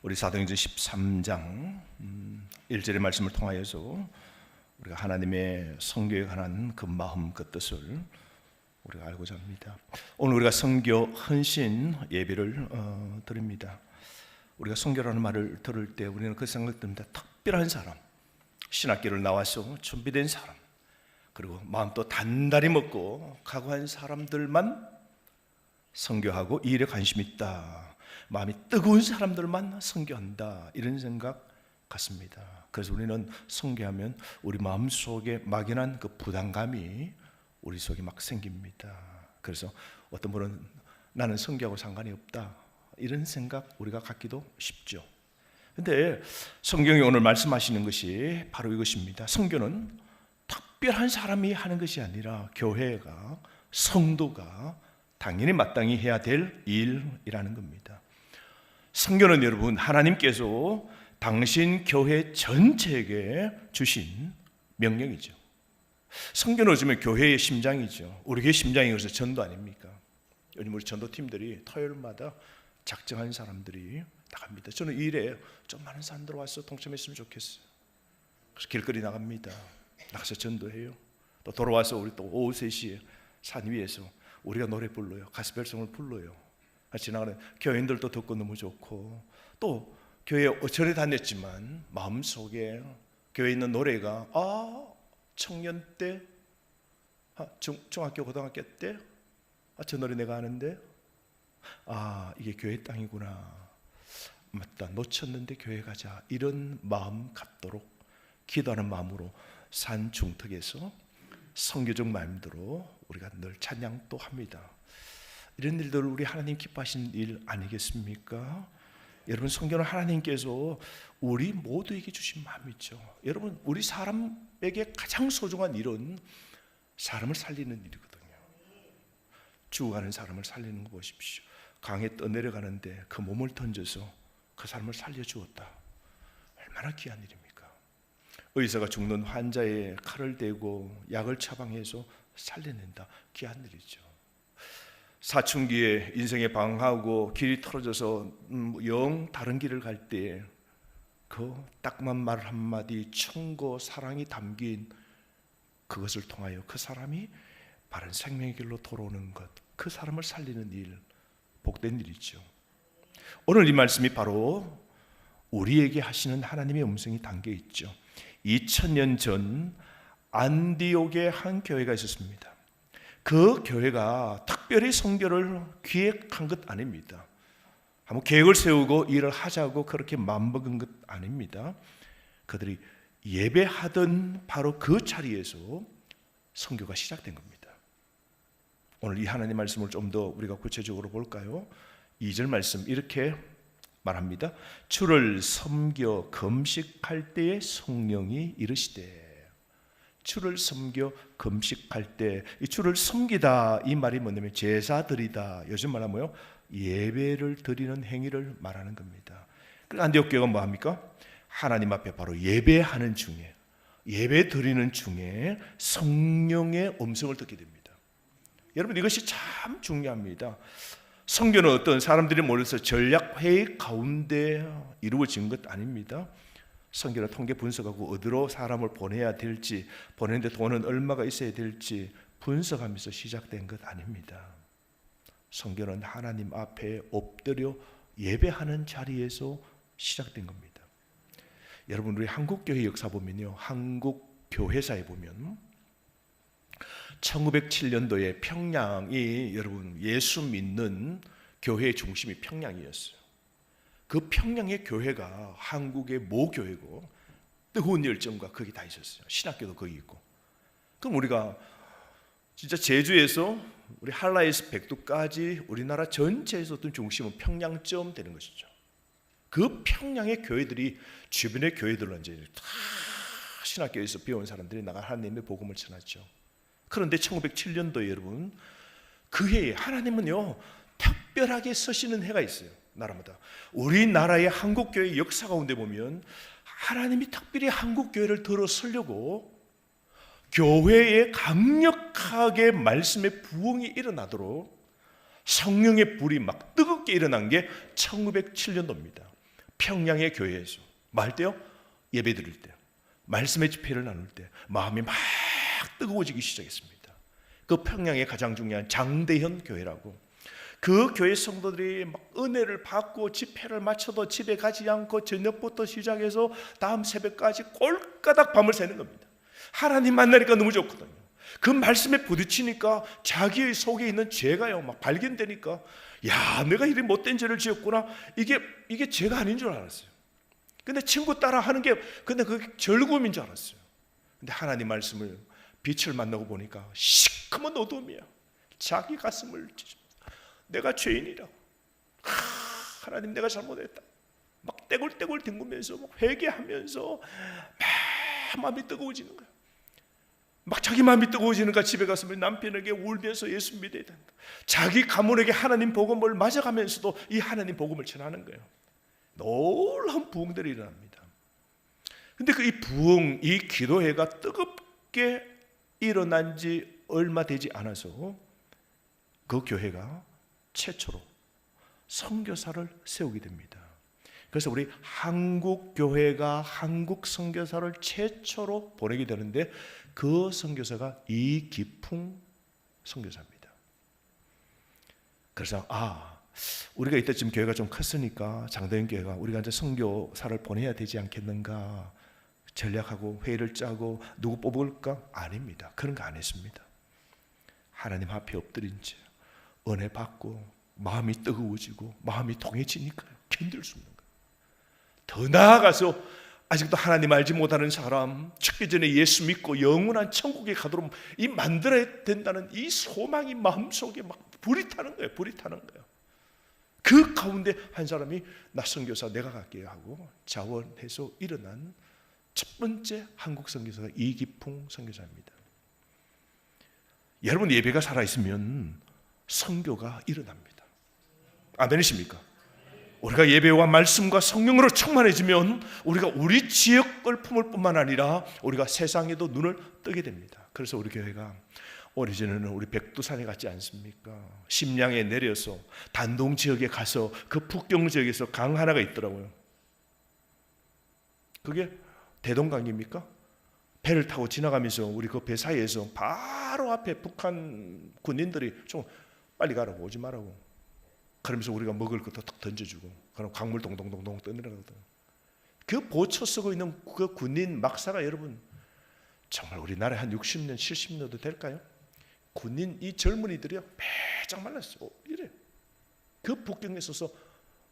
우리 사도행전 13장 1절의 말씀을 통하여서 우리가 하나님의 선교에 관한 그 마음, 그 뜻을 우리가 알고자 합니다. 오늘 우리가 선교 헌신 예배를 드립니다. 우리가 선교라는 말을 들을 때 우리는 그 생각 듭니다. 특별한 사람, 신학교를 나와서 준비된 사람, 그리고 마음도 단단히 먹고 각오한 사람들만 선교하고 이 일에 관심이 있다, 마음이 뜨거운 사람들만 선교한다, 이런 생각 같습니다. 그래서 우리는 선교하면 우리 마음속에 막연한 그 부담감이 우리 속에 막 생깁니다. 그래서 어떤 분은 나는 선교하고 상관이 없다, 이런 생각 우리가 갖기도 쉽죠. 근데 성경이 오늘 말씀하시는 것이 바로 이것입니다. 선교는 특별한 사람이 하는 것이 아니라 교회가, 성도가 당연히 마땅히 해야 될 일이라는 겁니다. 선교는 여러분, 하나님께서 당신 교회 전체에게 주신 명령이죠. 선교는 요즘에 교회의 심장이죠. 우리 교회 심장이 그래서 전도 아닙니까? 요즘 우리 전도팀들이 토요일마다 작정한 사람들이 나갑니다. 저는 이 일에 좀 많은 사람들 와서 동참했으면 좋겠어요. 그래서 길거리 나갑니다. 나가서 전도해요. 또 돌아와서 우리 또 오후 3시에 산 위에서 우리가 노래 불러요. 가스펠송을 불러요. 지나가는 교인들도 듣고 너무 좋고, 또 교회에 어처리 다녔지만 마음속에 교회에 있는 노래가 청년 때, 중학교 고등학교 때 저 노래 내가 아는데, 이게 교회 땅이구나, 맞다, 놓쳤는데 교회 가자, 이런 마음 갖도록 기도하는 마음으로 산 중턱에서 선교적 마음대로 우리가 늘 찬양도 합니다. 이런 일들을 우리 하나님 기뻐하시는 일 아니겠습니까? 여러분, 선교는 하나님께서 우리 모두에게 주신 마음이죠. 여러분, 우리 사람에게 가장 소중한 일은 사람을 살리는 일이거든요. 죽어가는 사람을 살리는 거 보십시오. 강에 떠내려가는데 그 몸을 던져서 그 사람을 살려주었다. 얼마나 귀한 일입니까? 의사가 죽는 환자의 칼을 대고 약을 처방해서 살려낸다. 귀한 일이죠. 사춘기에 인생에 방황하고 길이 틀어져서 영 다른 길을 갈 때 그 딱만 말 한마디, 충고, 사랑이 담긴 그것을 통하여 그 사람이 바른 생명의 길로 돌아오는 것, 그 사람을 살리는 일, 복된 일이죠. 오늘 이 말씀이 바로 우리에게 하시는 하나님의 음성이 담겨 있죠. 2000년 전 안디옥에 한 교회가 있었습니다. 그 교회가 특별히 선교를 기획한 것 아닙니다. 한번 계획을 세우고 일을 하자고 그렇게 마음먹은 것 아닙니다. 그들이 예배하던 바로 그 자리에서 선교가 시작된 겁니다. 오늘 이 하나님 말씀을 좀 더 우리가 구체적으로 볼까요? 2절 말씀 이렇게 말합니다. 주를 섬겨 금식할 때에 성령이 이르시되. 주를 섬겨 금식할 때, 이 주를 섬기다, 이 말이 뭐냐면 제사 드리다, 요즘 말하면 뭐요? 예배를 드리는 행위를 말하는 겁니다. 그 안디옥 교회가 뭐 합니까? 하나님 앞에 바로 예배하는 중에, 예배 드리는 중에 성령의 음성을 듣게 됩니다. 여러분, 이것이 참 중요합니다. 선교는 어떤 사람들이 모여서 전략회의 가운데 이루어진 것 아닙니다. 선교는 통계 분석하고 어디로 사람을 보내야 될지, 보내는데 돈은 얼마가 있어야 될지 분석하면서 시작된 것 아닙니다. 선교는 하나님 앞에 엎드려 예배하는 자리에서 시작된 겁니다. 여러분, 우리 한국교회 역사 보면요, 한국교회사에 보면 1907년도에 평양이, 여러분, 예수 믿는 교회의 중심이 평양이었어요. 그 평양의 교회가 한국의 모교회고 뜨거운 열정과 거기 다 있었어요. 신학교도 거기 있고. 그럼 우리가 진짜 제주에서 우리 한라에서 백두까지 우리나라 전체에서 어떤 중심은 평양쯤 되는 것이죠. 그 평양의 교회들이 주변의 교회들로 이제 다 신학교에서 배운 사람들이 나가 하나님의 복음을 전하죠. 그런데 1907년도에 여러분, 그 해에 하나님은요 특별하게 쓰시는 해가 있어요. 나라마다. 우리나라의 한국교회 역사 가운데 보면 하나님이 특별히 한국교회를 들어서려고 교회에 강력하게 말씀의 부흥이 일어나도록 성령의 불이 막 뜨겁게 일어난 게 1907년도입니다. 평양의 교회에서 뭐 할 때요? 예배 드릴 때, 말씀의 집회를 나눌 때 마음이 막 뜨거워지기 시작했습니다. 그 평양의 가장 중요한 장대현 교회라고, 그 교회 성도들이 막 은혜를 받고 집회를 마쳐도 집에 가지 않고 저녁부터 시작해서 다음 새벽까지 꼴까닥 밤을 새는 겁니다. 하나님 만나니까 너무 좋거든요. 그 말씀에 부딪히니까 자기의 속에 있는 죄가요 막 발견되니까, 야, 내가 이리 못된 죄를 지었구나. 이게 죄가 아닌 줄 알았어요. 근데 친구 따라 하는 게 근데 그게 즐거움인 줄 알았어요. 근데 하나님 말씀을 빛을 만나고 보니까 시커먼 어둠이야. 자기 가슴을 찢어. 내가 죄인이라고. 하나님 내가 잘못했다. 막 떼굴떼굴 뒹구면서 막 회개하면서 막 마음이 뜨거워지는 거야. 막 자기 마음이 뜨거워지니까 집에 가서 남편에게 울면서 예수 믿어야 된다. 자기 가문에게 하나님 복음을 맞아가면서도 이 하나님 복음을 전하는 거예요. 놀라운 부흥들이 일어납니다. 근데 그 이 부흥, 이 기도회가 뜨겁게 일어난 지 얼마 되지 않아서 그 교회가 최초로 선교사를 세우게 됩니다. 그래서 우리 한국 교회가 한국 선교사를 최초로 보내게 되는데, 그 선교사가 이기풍 선교사입니다. 그래서 우리가 이때쯤 교회가 좀 컸으니까 장대현 교회가 우리가 이제 선교사를 보내야 되지 않겠는가 전략하고 회의를 짜고 누구 뽑을까? 아닙니다. 그런 거 안 했습니다. 하나님 앞에 엎드린 채 은혜 받고 마음이 뜨거워지고 마음이 통해지니까요, 견딜 수 없는 거예요. 더 나아가서 아직도 하나님 알지 못하는 사람, 죽기 전에 예수 믿고 영원한 천국에 가도록 이 만들어야 된다는 이 소망이 마음속에 막 불이 타는 거예요. 불이 타는 거예요. 그 가운데 한 사람이 나 선교사 내가 갈게요 하고 자원해서 일어난 첫 번째 한국 선교사가 이기풍 선교사입니다. 여러분, 예배가 살아있으면 선교가 일어납니다. 아멘이십니까? 우리가 예배와 말씀과 성령으로 충만해지면 우리가 우리 지역을 품을 뿐만 아니라 우리가 세상에도 눈을 뜨게 됩니다. 그래서 우리 교회가 오래전에는 우리 백두산에 갔지 않습니까? 심량에 내려서 단동 지역에 가서 그 북경 지역에서 강 하나가 있더라고요. 그게 대동강입니까? 배를 타고 지나가면서 우리 그 배 사이에서 바로 앞에 북한 군인들이 좀 빨리 가라고, 오지 말라고, 그러면서 우리가 먹을 것도 탁 던져주고, 그럼 강물 동동동동 떠내려가거든. 그 보초 쓰고 있는 그 군인 막사가 여러분 정말 우리나라에 한 60년 70년도 될까요? 군인 이 젊은이들이요 배짱 말랐어요. 이래. 그 북경에 있어서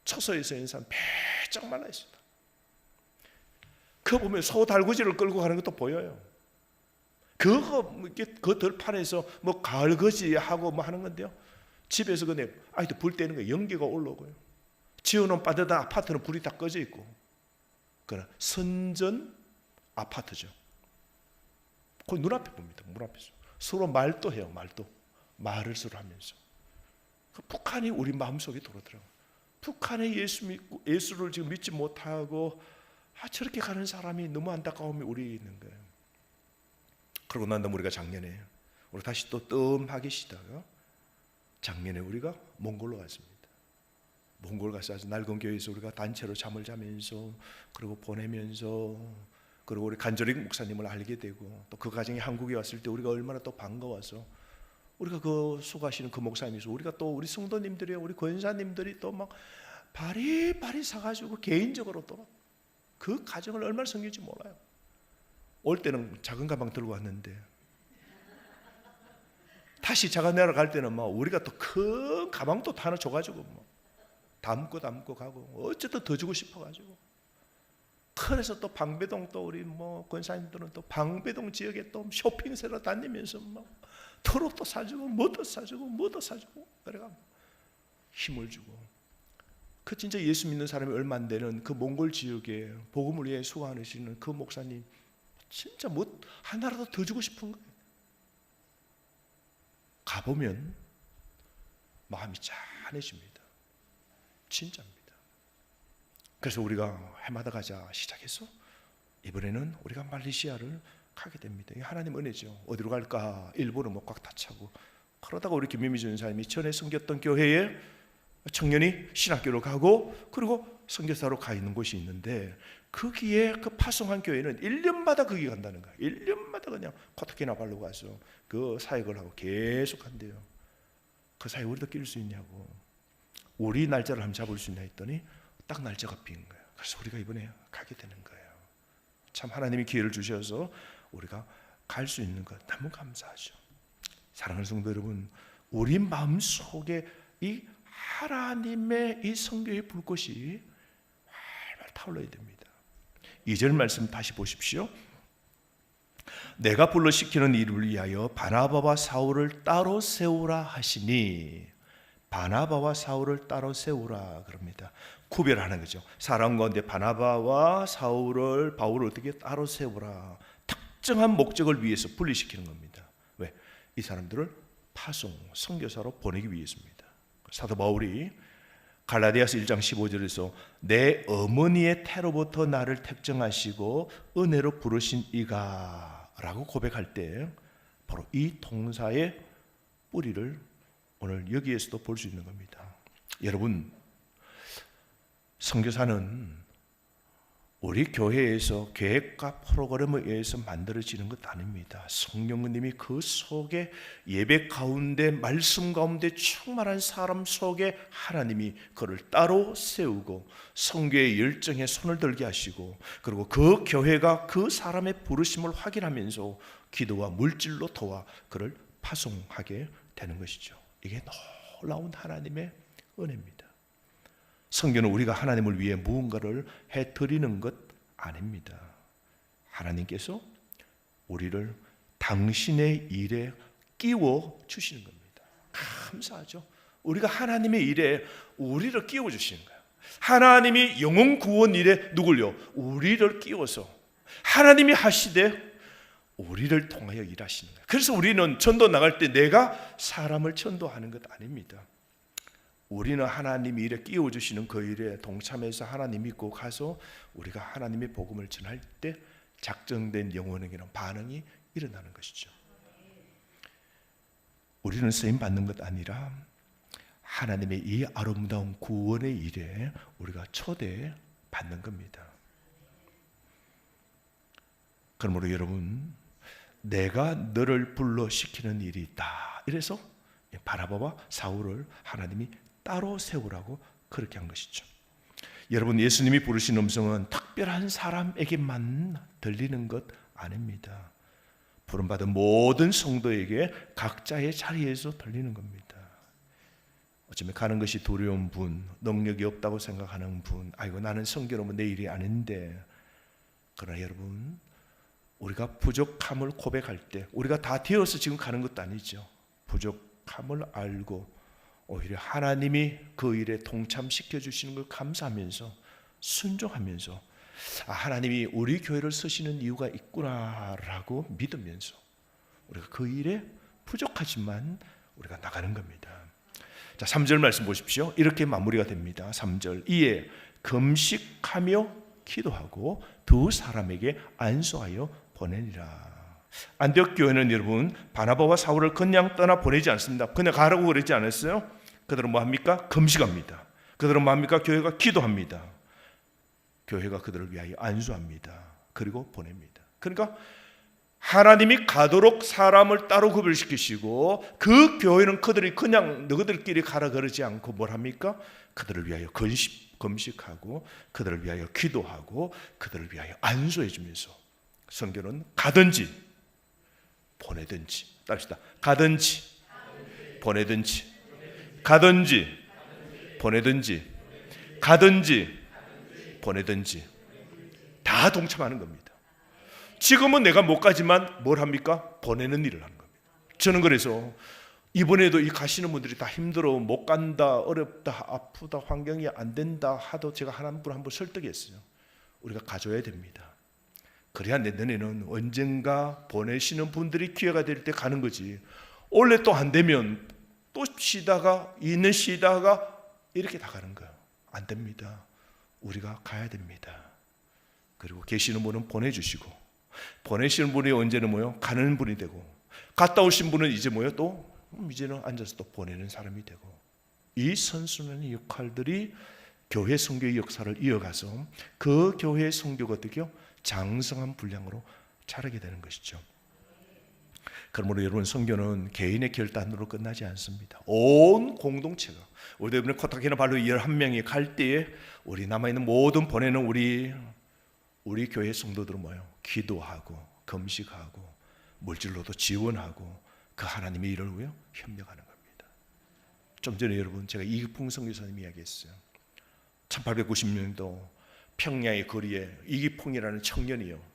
처서에서 있는 사람 배짱 말라 있습니다. 그거 보면 소 달구지를 끌고 가는 것도 보여요. 그 들판에서 뭐 가을거지 하고 뭐 하는 건데요, 집에서 근데 아이들 불 때는 거 연기가 올라오고요. 지어놓은 빠듯한 아파트는 불이 다 꺼져 있고, 그러나 선전 아파트죠. 그 눈앞에 봅니다. 문 앞에서 서로 말도 해요. 말을 서로 하면서. 그 북한이 우리 마음속에 들어오더라고요. 북한에 예수를 지금 믿지 못하고 저렇게 가는 사람이 너무 안타까움이 우리 있는 거예요. 그러고 난 다음에 우리가 작년에 우리 다시 또 뜸하기 시다가 작년에 우리가 몽골로 갔습니다. 몽골 가서 아주 낡은 교회에서 우리가 단체로 잠을 자면서 그리고 보내면서, 그리고 우리 간절익 목사님을 알게 되고, 또 그 가정이 한국에 왔을 때 우리가 얼마나 또 반가워서 우리가 그 수고하시는 그 목사님에서 우리가 또 우리 성도님들이 우리 권사님들이 또 막 바리바리 사가지고 개인적으로 또 그 가정을 얼마나 섬길지 몰라요. 올 때는 작은 가방 들고 왔는데 다시 자가 내려갈 때는 막 우리가 또 큰 가방도 하나 줘가지고 뭐 담고 가고, 어쨌든 더 주고 싶어가지고. 그래서 또 방배동 또 우리 뭐 권사님들은 또 방배동 지역에 또 쇼핑센터 다니면서 막 털옷도 사주고 뭐도 사주고 그래가 힘을 주고. 그 진짜 예수 믿는 사람이 얼마 안 되는 그 몽골 지역에 복음을 위해 수고하시는 그 목사님 진짜 뭐 하나라도 더 주고 싶은 거예요. 가보면 마음이 짠해집니다. 진짜입니다. 그래서 우리가 해마다 가자 시작해서 이번에는 우리가 말레이시아를 가게 됩니다. 하나님 은혜죠. 어디로 갈까? 일본은 뭐 꽉 다 차고, 그러다가 우리 김미미 전사님이 전에 섬겼던 교회에 청년이 신학교로 가고 그리고 선교사로 가 있는 곳이 있는데 거기에 그 파송한 교회는 1년마다 거기 간다는 거예요. 1년마다 그냥 코타키나 발로 가서 그 사역을 하고 계속 한대요. 그 사이에 우리도 낄 수 있냐고. 우리 날짜를 한번 잡을 수 있나 했더니 딱 날짜가 빈 거예요. 그래서 우리가 이번에 가게 되는 거예요. 참 하나님이 기회를 주셔서 우리가 갈 수 있는 것 너무 감사하죠. 사랑하는 성도 여러분, 우리 마음속에 이 하나님의 이 성교의 불꽃이 활발 타올라야 됩니다. 2절 말씀 다시 보십시오. 내가 불러 시키는 일을 위하여 바나바와 사울을 따로 세우라 하시니, 바나바와 사울을 따로 세우라 그럽니다. 구별하는 거죠. 사람 가운데 바나바와 바울을 어떻게 따로 세우라, 특정한 목적을 위해서 분리시키는 겁니다. 왜? 이 사람들을 파송, 선교사로 보내기 위해서입니다. 사도 바울이 갈라디아서 1장 15절에서 내 어머니의 태로부터 나를 택정하시고 은혜로 부르신 이가 라고 고백할 때 바로 이 동사의 뿌리를 오늘 여기에서도 볼 수 있는 겁니다. 여러분, 선교사는 우리 교회에서 계획과 프로그램에 의해서 만들어지는 것 아닙니다. 성령님이 그 속에 예배 가운데 말씀 가운데 충만한 사람 속에 하나님이 그를 따로 세우고 선교의 열정에 손을 들게 하시고 그리고 그 교회가 그 사람의 부르심을 확인하면서 기도와 물질로 도와 그를 파송하게 되는 것이죠. 이게 놀라운 하나님의 은혜입니다. 성경은 우리가 하나님을 위해 무언가를 해드리는 것 아닙니다. 하나님께서 우리를 당신의 일에 끼워 주시는 겁니다. 감사하죠. 우리가 하나님의 일에 우리를 끼워 주시는 거예요. 하나님이 영혼 구원 일에 누굴요? 우리를 끼워서 하나님이 하시되 우리를 통하여 일하시는 거예요. 그래서 우리는 전도 나갈 때 내가 사람을 전도하는 것 아닙니다. 우리는 하나님이 일에 끼워주시는 그 일에 동참해서 하나님 믿고 가서 우리가 하나님의 복음을 전할 때 작정된 영혼에게는 반응이 일어나는 것이죠. 우리는 쓰임받는 것 아니라 하나님의 이 아름다운 구원의 일에 우리가 초대받는 겁니다. 그러므로 여러분, 내가 너를 불러 시키는 일이 있다. 이래서 바나바와 사울을 하나님이 따로 세우라고 그렇게 한 것이죠. 여러분, 예수님이 부르신 음성은 특별한 사람에게만 들리는 것 아닙니다. 부름받은 모든 성도에게 각자의 자리에서 들리는 겁니다. 어쩌면 가는 것이 두려운 분, 능력이 없다고 생각하는 분, 아이고 나는 성교로면 내 일이 아닌데. 그러나 여러분, 우리가 부족함을 고백할 때 우리가 다 되어서 지금 가는 것도 아니죠. 부족함을 알고 오히려 하나님이 그 일에 동참시켜 주시는 걸 감사하면서 순종하면서 하나님이 우리 교회를 쓰시는 이유가 있구나라고 믿으면서 우리가 그 일에 부족하지만 우리가 나가는 겁니다. 자, 3절 말씀 보십시오. 이렇게 마무리가 됩니다. 3절, 이에 금식하며 기도하고 두 사람에게 안수하여 보내니라. 안디옥 교회는 여러분 바나바와 사울을 그냥 떠나 보내지 않습니다. 그냥 가라고 그러지 않았어요. 그들은 뭐 합니까? 금식합니다. 그들은 뭐 합니까? 교회가 기도합니다. 교회가 그들을 위하여 안수합니다. 그리고 보냅니다. 그러니까 하나님이 가도록 사람을 따로 구별시키시고 그 교회는 그들이 그냥 너희들끼리 가라 그러지 않고 뭘 합니까? 그들을 위하여 금식하고 그들을 위하여 기도하고 그들을 위하여 안수해 주면서 성경은 가든지 보내든지, 따릅시다. 가든지 보내든지, 가든지 보내든지, 가든지 보내든지 다 동참하는 겁니다. 지금은 내가 못 가지만 뭘 합니까? 보내는 일을 하는 겁니다. 저는 그래서 이번에도 이 가시는 분들이 다 힘들어, 못 간다, 어렵다, 아프다, 환경이 안 된다 하도 제가 한 분 한 분 설득했어요. 우리가 가줘야 됩니다. 그래야 내년에는 언젠가 보내시는 분들이 기회가 될 때 가는 거지. 원래 또 안 되면 또 쉬다가 이렇게 다 가는 거예요. 안 됩니다. 우리가 가야 됩니다. 그리고 계시는 분은 보내주시고 보내시는 분이 언제는 뭐요? 가는 분이 되고 갔다 오신 분은 이제 뭐요? 또 이제는 앉아서 또 보내는 사람이 되고 이 선순환의 역할들이 교회 선교의 역사를 이어가서 그 교회의 선교가 어떻게요? 장성한 분량으로 자라게 되는 것이죠. 그러므로 여러분, 선교는 개인의 결단으로 끝나지 않습니다. 온 공동체가, 우리 이번에 코타키나발루 11명이 갈 때에 우리 남아있는 모든 보내는 우리 교회 성도들은 뭐예요? 기도하고 금식하고 물질로도 지원하고 그 하나님의 일을 위해 협력하는 겁니다. 좀 전에 여러분, 제가 이기풍 선교사님 이야기했어요. 1890년도 평양의 거리에 이기풍이라는 청년이요,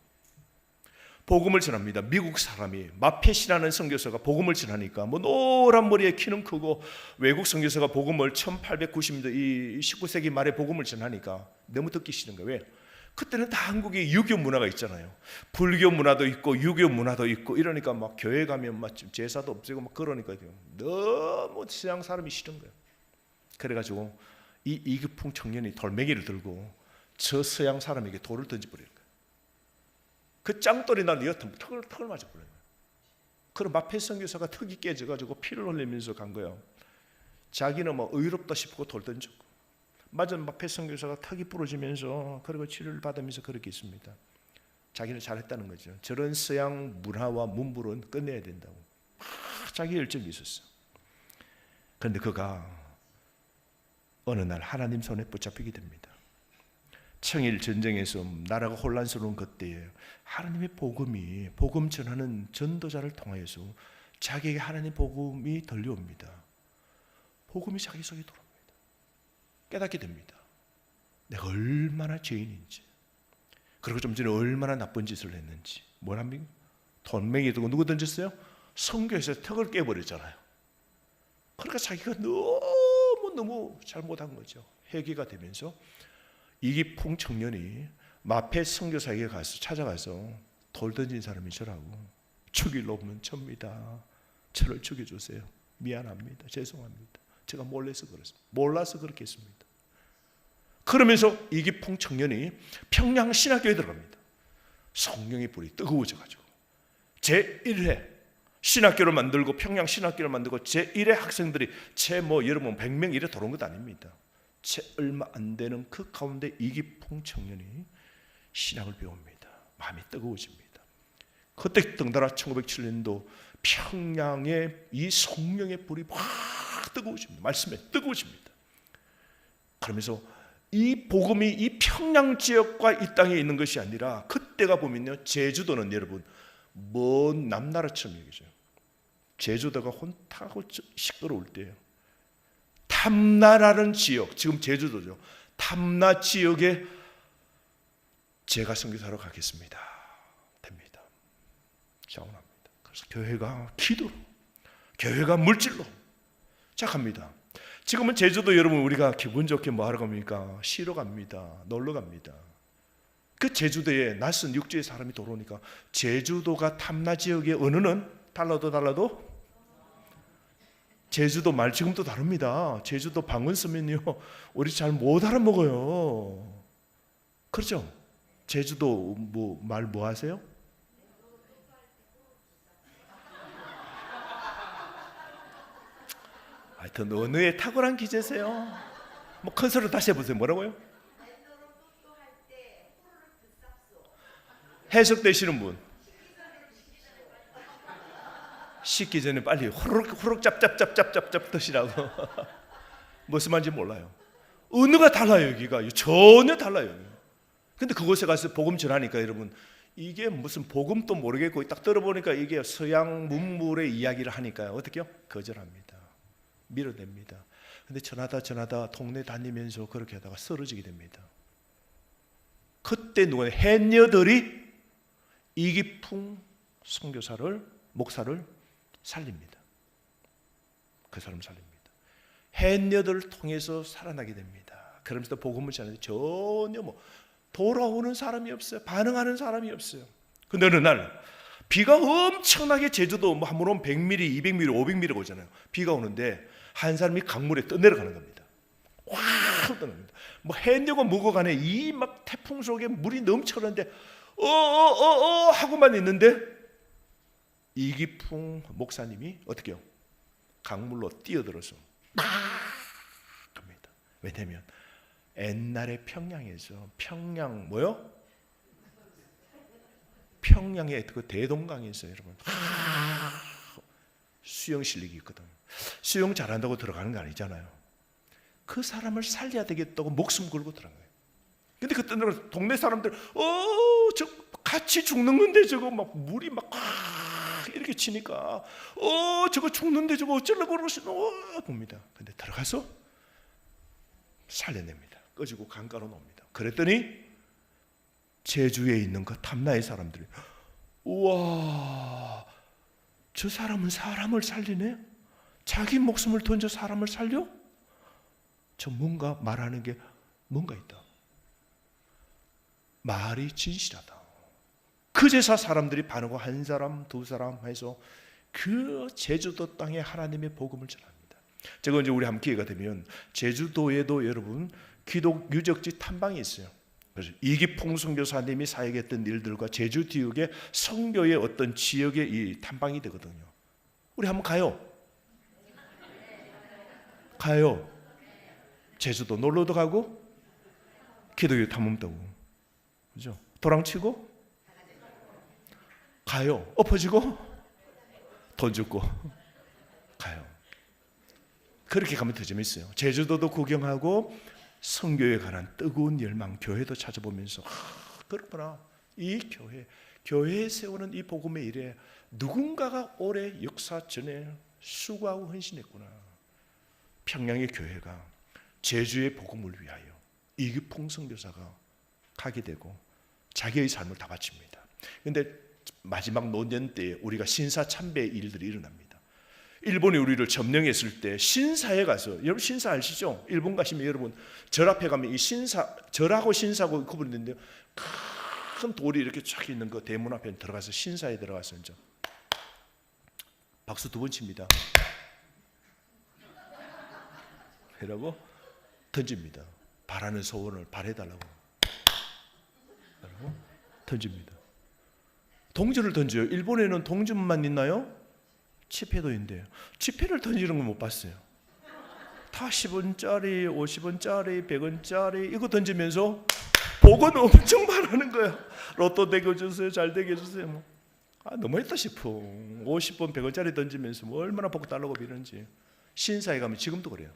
복음을 전합니다. 미국 사람이, 마펫이라는 선교사가 복음을 전하니까 뭐 노란 머리에 키는 크고, 외국 선교사가 복음을 1890년도 이 19세기 말에 복음을 전하니까 너무 듣기 싫은 거예요. 왜? 그때는 다 한국에 유교 문화가 있잖아요. 불교 문화도 있고 유교 문화도 있고 이러니까 막 교회 가면 막 제사도 없애고 막 그러니까 너무 서양 사람이 싫은 거예요. 그래가지고 이 이기풍 청년이 돌멩이를 들고 저 서양 사람에게 돌을 던져버리는 거예요. 그 짱돌이 난 여튼 턱을 맞아버려요. 그럼 마펫 선교사가 턱이 깨져가지고 피를 흘리면서 간 거예요. 자기는 뭐 의롭다 싶고 돌 던졌고, 맞은 마펫 선교사가 턱이 부러지면서 그리고 치료를 받으면서 그렇게 있습니다. 자기는 잘했다는 거죠. 저런 서양 문화와 문물은 끝내야 된다고 자기 열정이 있었어요. 그런데 그가 어느 날 하나님 손에 붙잡히게 됩니다. 청일 전쟁에서 나라가 혼란스러운 그때에 하나님의 복음이, 복음 전하는 전도자를 통하여서 자기에게 하나님 복음이 들려옵니다. 복음이 자기 속에 들어옵니다. 깨닫게 됩니다. 내가 얼마나 죄인인지, 그리고 좀 전에 얼마나 나쁜 짓을 했는지. 뭐랍니까? 돌멩이 들고 누구 던졌어요? 선교에서 턱을 깨버렸잖아요. 그러니까 자기가 너무 잘못한 거죠. 회개가 되면서 이기풍 청년이 마펫 선교사에게 가서 찾아가서 돌 던진 사람이 저라고, 죽일 놈은 접니다. 저를 죽여주세요. 미안합니다. 죄송합니다. 제가 몰라서 그렇게 했습니다. 그러면서 이기풍 청년이 평양 신학교에 들어갑니다. 성령의 불이 뜨거워져가지고 제1회 신학교를 만들고, 평양 신학교를 만들고 제1회 학생들이 여러분 100명 이래 들어온 것도 아닙니다. 채 얼마 안 되는 그 가운데 이기풍 청년이 신학을 배웁니다. 마음이 뜨거워집니다. 그때 덩달아 1907년도 평양에 이 성령의 불이 확 뜨거워집니다. 말씀에 뜨거워집니다. 그러면서 이 복음이 이 평양 지역과 이 땅에 있는 것이 아니라, 그때가 보면요, 제주도는 여러분 먼 남나라처럼 얘기해요. 제주도가 혼탁하고 시끄러울 때예요. 탐나라는 지역, 지금 제주도죠. 탐나 지역에 제가 선교사로 가겠습니다. 됩니다. 자원합니다. 그래서 교회가 기도로, 교회가 물질로 시작합니다. 지금은 제주도 여러분, 우리가 기분 좋게 뭐 하러 갑니까? 쉬러 갑니다. 놀러 갑니다. 그 제주도에 낯선 육지의 사람이 들어오니까, 제주도가 탐나 지역의 언어는 달라도 제주도 말 지금도 다릅니다. 제주도 방언 쓰면요, 우리 잘 못 알아먹어요. 그렇죠? 제주도 말 뭐 하세요? 하여튼 언어에 탁월한 기재세요. 뭐 큰 소리로 다시 해보세요. 뭐라고요? 해석되시는 분. 씻기 전에 빨리 후루룩 짭짭짭짭짭짭 드시라고. 무슨 말인지 몰라요. 언어가 달라요. 여기가 전혀 달라요. 근데 그곳에 가서 복음 전하니까 여러분, 이게 무슨 복음도 모르겠고 딱 들어보니까 이게 서양 문물의 이야기를 하니까 어떻게요? 거절합니다. 밀어냅니다. 근데 전하다 동네 다니면서 그렇게 하다가 쓰러지게 됩니다. 그때 누구냐? 해녀들이 이기풍 선교사를, 목사를 살립니다. 그 사람 살립니다. 해녀들을 통해서 살아나게 됩니다. 그러면서 복음을 전하는데 전혀 돌아오는 사람이 없어요. 반응하는 사람이 없어요. 근데 어느 날 비가 엄청나게, 제주도 한 번 오면 100mm, 200mm, 500mm 오잖아요. 비가 오는데 한 사람이 강물에 떠내려가는 겁니다. 확 떠납니다. 해녀가 뭐고 간에 이 막 태풍 속에 물이 넘쳐나는데 하고만 있는데, 이기풍 목사님이 어떻게 해요? 강물로 뛰어들어서 막 왜냐면 옛날에 평양에서 평양 뭐요? 평양의 그 대동강에서 여러분 수영 실력이 있거든. 수영 잘한다고 들어가는 거 아니잖아요. 그 사람을 살려야 되겠다고 목숨 걸고 들어간 거예요. 근데 그때는 동네 사람들 저 같이 죽는데 저거 막 물이 막 이렇게 치니까 저거 죽는데 저거 어쩌려고 그러시노 봅니다. 근데 들어가서 살려냅니다. 꺼지고 강가로 놓습니다. 그랬더니 제주에 있는 그 탐나의 사람들이 우와, 저 사람은 사람을 살리네? 자기 목숨을 던져 사람을 살려? 저 뭔가 말하는 게 뭔가 있다. 말이 진실하다. 그제서 사람들이 반응하고 한 사람 두 사람 해서 그 제주도 땅에 하나님의 복음을 전합니다. 제가 이제 우리 함께 기회가 되면 제주도에도 여러분 기독 유적지 탐방이 있어요. 그래서 이기풍 선교사님이 사역했던 일들과 제주 지역의 선교의 어떤 지역의 이 탐방이 되거든요. 우리 한번 가요. 제주도 놀러도 가고 기독교 탐험도 하고, 그죠? 도랑치고 가요. 엎어지고 돈 주고 가요. 그렇게 가면 더 재밌어요. 제주도도 구경하고 선교에 관한 뜨거운 열망, 교회도 찾아보면서 그렇구나. 이 교회에 세우는 이 복음의 일에 누군가가 오래 역사 전에 수고하고 헌신했구나. 평양의 교회가 제주의 복음을 위하여 이기풍 선교사가 가게 되고 자기의 삶을 다 바칩니다. 그런데 마지막 노년 때에 우리가 신사참배의 일들이 일어납니다. 일본이 우리를 점령했을 때 신사에 가서, 여러분 신사 아시죠? 일본 가시면 여러분 절 앞에 가면 이 신사, 절하고 신사하고 구분되는데요, 큰 돌이 이렇게 쫙 있는 그 대문 앞에 들어가서 신사에 들어가서 이제 박수 2번 칩니다. 이러고 던집니다. 바라는 소원을 바래달라고 던집니다. 동전을 던져요. 일본에는 동전만 있나요? 지폐도 있는데요. 지폐를 던지는 걸 못 봤어요. 다 10원짜리, 50원짜리, 100원짜리 이거 던지면서 복은 엄청 바라는 거야. 로또 되게 해주세요. 잘 되게 해주세요. 뭐. 너무했다 싶어. 50원, 100원짜리 던지면서 뭐 얼마나 복 달라고 비는지. 신사에 가면 지금도 그래요.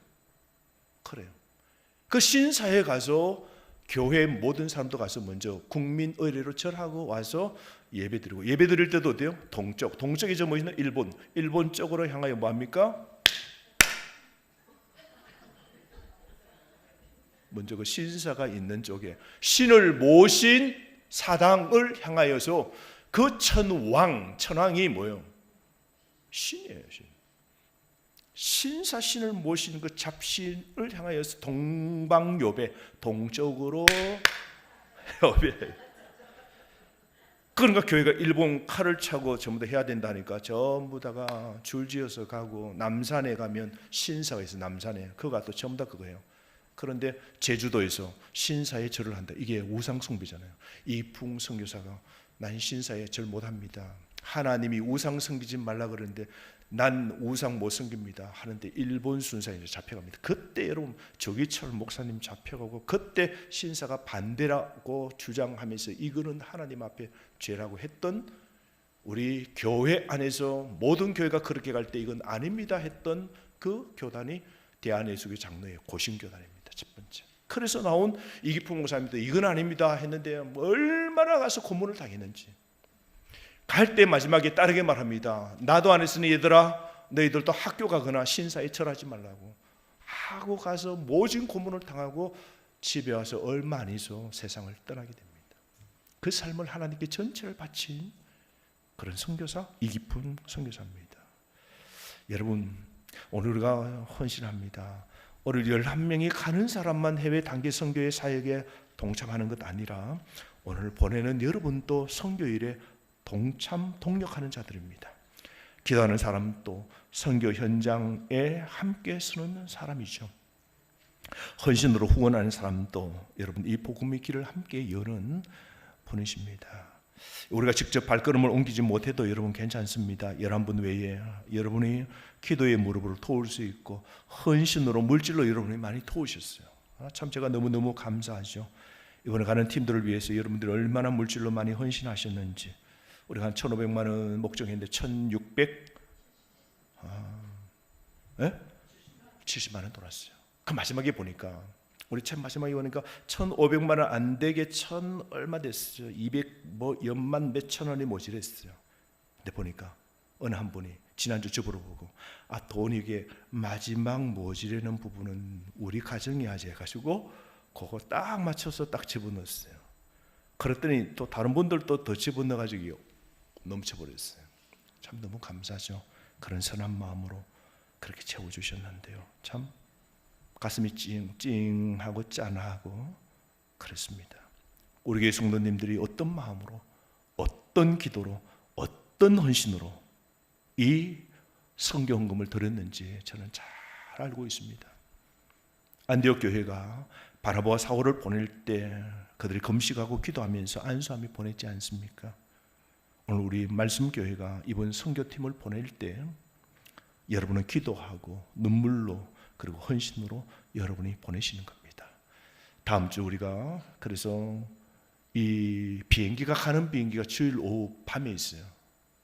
그 신사에 가서 교회 모든 사람도 가서 먼저 국민 의례로 절하고 와서 예배드리고, 예배드릴 때도 어때요? 동쪽이 저 뭐있나? 일본 쪽으로 향하여 뭐합니까? 먼저 그 신사가 있는 쪽에 신을 모신 사당을 향하여서 그 천왕이 뭐예요? 신이에요. 신사신을 모신 그 잡신을 향하여서 동방요배, 동쪽으로 요배. 그러니까 교회가 일본 칼을 차고 전부 다 해야 된다니까 전부 다가 줄지어서 가고, 남산에 가면 신사가 있어. 남산에 그거 또 전부 다 그거예요. 그런데 제주도에서 신사에 절을 한다. 이게 우상 숭배잖아요. 이풍 선교사가 난 신사에 절 못합니다. 하나님이 우상 섬기지 말라 그러는데 난 우상 못 섬깁니다 하는데 일본 순사에 잡혀갑니다. 그때 여러분 조기철 목사님 잡혀가고, 그때 신사가 반대라고 주장하면서 이거는 하나님 앞에 죄라고 했던, 우리 교회 안에서 모든 교회가 그렇게 갈 때 이건 아닙니다 했던 그 교단이 대한예수교 장로의 고신교단입니다. 첫 번째. 그래서 나온 이기풍 목사님도 이건 아닙니다 했는데 얼마나 가서 고문을 당했는지. 갈 때 마지막에 따르게 말합니다. 나도 안 했으니 얘들아 너희들도 학교 가거나 신사에 절하지 말라고 하고 가서 모진 고문을 당하고 집에 와서 얼마 안 있어 세상을 떠나게 됩니다. 그 삶을 하나님께 전체를 바친 그런 선교사, 이기풍 선교사입니다. 여러분 오늘 우리가 헌신합니다. 오늘 11명이 가는 사람만 해외 단기 선교의 사역에 동참하는 것 아니라 오늘 보내는 여러분도 선교일에 동력하는 자들입니다. 기도하는 사람도 선교 현장에 함께 서는 사람이죠. 헌신으로 후원하는 사람도 여러분 이 복음의 길을 함께 여는 분이십니다. 우리가 직접 발걸음을 옮기지 못해도 여러분 괜찮습니다. 11분 외에 여러분이 기도의 무릎을 도울 수 있고 헌신으로 물질로 여러분이 많이 도우셨어요. 참 제가 너무너무 감사하죠. 이번에 가는 팀들을 위해서 여러분들이 얼마나 물질로 많이 헌신하셨는지. 우리가 한 1,500만 원 목적했는데 1,600 70만 원 돌았어요. 그 마지막에 보니까 우리 참 마지막에 보니까 1,500만 원 안 되게 1,000 얼마 됐어요. 200 뭐 연만 몇천 원이 모자랐어요. 근데 보니까 어느 한 분이 지난주 저보러 보고 돈이 이게 마지막 모자라는 부분은 우리 가정이 하지 해가지고 그거 딱 맞춰서 딱 집어넣었어요. 그랬더니 또 다른 분들도 더 집어넣어가지고 넘쳐버렸어요. 참 너무 감사하죠. 그런 선한 마음으로 그렇게 채워주셨는데요. 참 가슴이 찡찡하고 짠하고 그렇습니다. 우리 교회 성도님들이 어떤 마음으로, 어떤 기도로, 어떤 헌신으로 이 선교 헌금을 드렸는지 저는 잘 알고 있습니다. 안디옥 교회가 바나바와 사울을 보낼 때 그들이 금식하고 기도하면서 안수함이 보냈지 않습니까? 오늘 우리 말씀교회가 이번 선교팀을 보낼 때 여러분은 기도하고 눈물로 그리고 헌신으로 여러분이 보내시는 겁니다. 다음 주 우리가 그래서 이 비행기가 가는 비행기가 주일 오후 밤에 있어요.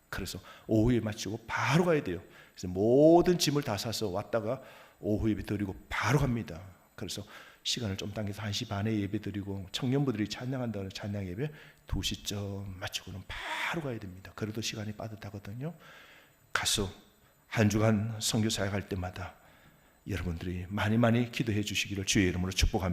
그래서 오후에 마치고 바로 가야 돼요. 그래서 모든 짐을 다 사서 왔다가 오후 예배 드리고 바로 갑니다. 그래서 시간을 좀 당겨서 1시 반에 예배 드리고 청년부들이 찬양한다는 찬양 예배 2시쯤 마치고는 바로 가야 됩니다. 그래도 시간이 빠듯하거든요. 가서 한 주간 선교 사역할 때마다 여러분들이 많이 기도해 주시기를 주의 이름으로 축복합니다.